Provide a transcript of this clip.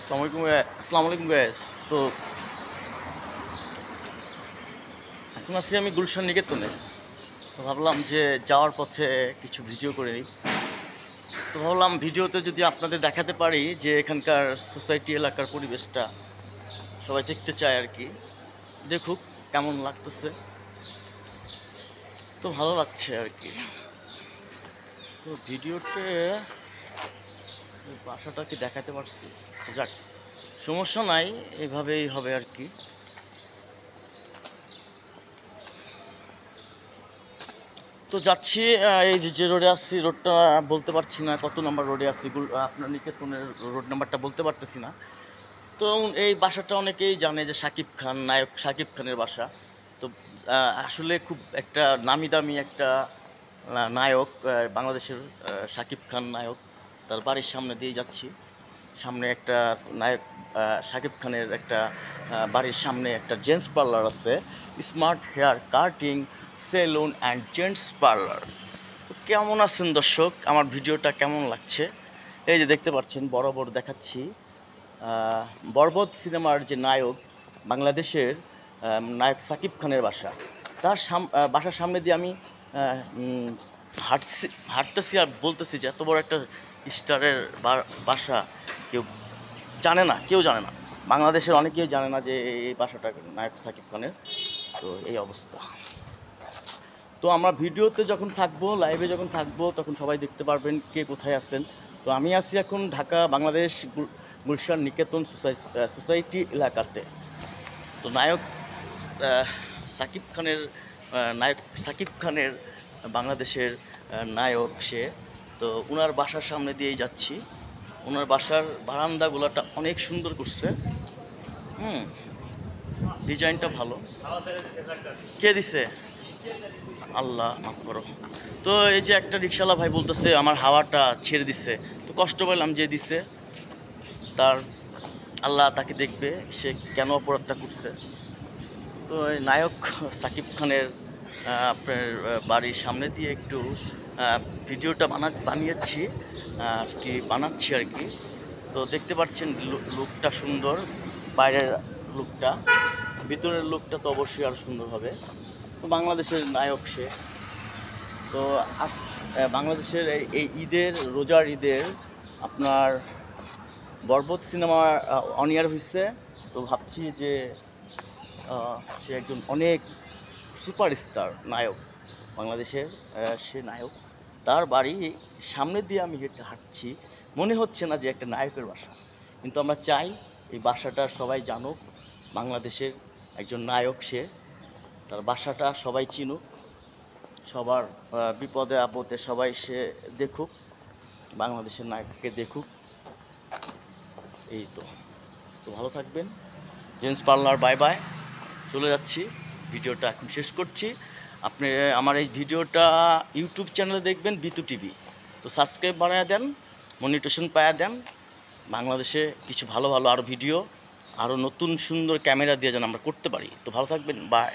আসসালামু আলাইকুম গাইস। তো এখন আছি আমি গুলশান নিকেতনে। তো ভাবলাম যে যাওয়ার পথে কিছু ভিডিও করে নিই। তো ভাবলাম ভিডিওতে যদি আপনাদের দেখাতে পারি যে এখানকার সোসাইটি এলাকার পরিবেশটা সবাই দেখতে চায় আর কি, দেখুক কেমন লাগতেছে। তো ভালো লাগছে আর কি। তো ভিডিওতে বাসাটা কি দেখাতে পারছি, যাক সমস্যা নাই, এভাবেই হবে আর কি। তো যাচ্ছি এই যে রোডে আসছি, রোডটা বলতে পারছি না কত নাম্বার রোডে আসছি, আপনার নিকেতনের রোড নাম্বারটা বলতে পারতেছি না। তো এই বাসাটা অনেকেই জানে যে শাকিব খান, নায়ক শাকিব খানের বাসা। তো আসলে খুব একটা নামি দামি একটা নায়ক, বাংলাদেশের শাকিব খান নায়ক, তার বাড়ির সামনে দিয়ে যাচ্ছি। সামনে একটা নায়ক শাকিব খানের একটা বাড়ির সামনে একটা জেন্টস পার্লার আছে, smart hair cutting salon and gents parlour. তো কেমন আছেন দর্শক, আমার ভিডিওটা কেমন লাগছে? এই যে দেখতে পাচ্ছেন বরাবর দেখাচ্ছি বরবাদ সিনেমার যে নায়ক, বাংলাদেশের নায়ক শাকিব খানের বাসা। তার বাসার সামনে দিয়ে আমি হাঁটতেছি আর বলতেছি যে এত বড় একটা স্টারের বাসা কেউ কেউ জানে না, বাংলাদেশের অনেকেই জানে না যে এই বাসাটা নায়ক শাকিব খানের। তো এই অবস্থা। তো আমরা ভিডিওতে যখন থাকবো, লাইভে যখন থাকবো, তখন সবাই দেখতে পারবেন কে কোথায় আছেন। তো আমি আছি এখন ঢাকা বাংলাদেশ গুলশান নিকেতন সোসাইটি এলাকাতে। তো শাকিব খানের শাকিব খানের বাংলাদেশের নায়ক সে। তো ওনার বাসার সামনে দিয়েই যাচ্ছি। ওনার বাসার বারান্দাগুলোটা অনেক সুন্দর করছে, ডিজাইনটা ভালো। কে দিছে? আল্লাহ মাফ করো। তো এই যে একটা রিক্সাওয়ালা ভাই বলতেছে আমার হাওয়াটা ছেড়ে দিচ্ছে। তো কষ্ট পেলাম যে দিছে, তার আল্লাহ তাকে দেখবে সে কেন অপরাধটা করছে। তো এই নায়ক শাকিব খানের আপনার বাড়ির সামনে দিয়ে একটু ভিডিওটা বানাচ্ছি আর কি। তো দেখতে পাচ্ছেন লুকটা সুন্দর, বাইরের লুকটা, ভিতরের লুকটা তো অবশ্যই আরও সুন্দর হবে। তো বাংলাদেশের নায়ক সে। তো বাংলাদেশের এই রোজার ঈদের আপনার বরবাদ সিনেমা অন এয়ার হয়েছে। তো ভাবছি যে সে একজন অনেক সুপারস্টার নায়ক, বাংলাদেশের সে নায়ক। তার বাড়ি সামনে দিয়ে আমি হেঁটে হাঁটছি, মনে হচ্ছে না যে একটা নায়কের বাসা, কিন্তু আমরা চাই এই বাসাটা সবাই জানুক, বাংলাদেশের একজন নায়ক সে। তার বাসাটা সবাই চিনুক, সবার বিপদে আপদে সবাই সে দেখুক, বাংলাদেশের নায়ককে দেখুক। এই তো। তো ভালো থাকবেন। জেন্টস পার্লার বাই বাই, চলে যাচ্ছি, ভিডিওটা এখন শেষ করছি। আপনি আমার এই ভিডিওটা ইউটিউব চ্যানেলে দেখবেন, বিতু টিভি। তো সাবস্ক্রাইব বাড়ায় দেন, মনিটেশন পায়া দেন। বাংলাদেশে কিছু ভালো ভালো আরও ভিডিও, আরও নতুন সুন্দর ক্যামেরা দিয়ে যেন আমরা করতে পারি। তো ভালো থাকবেন, বাই।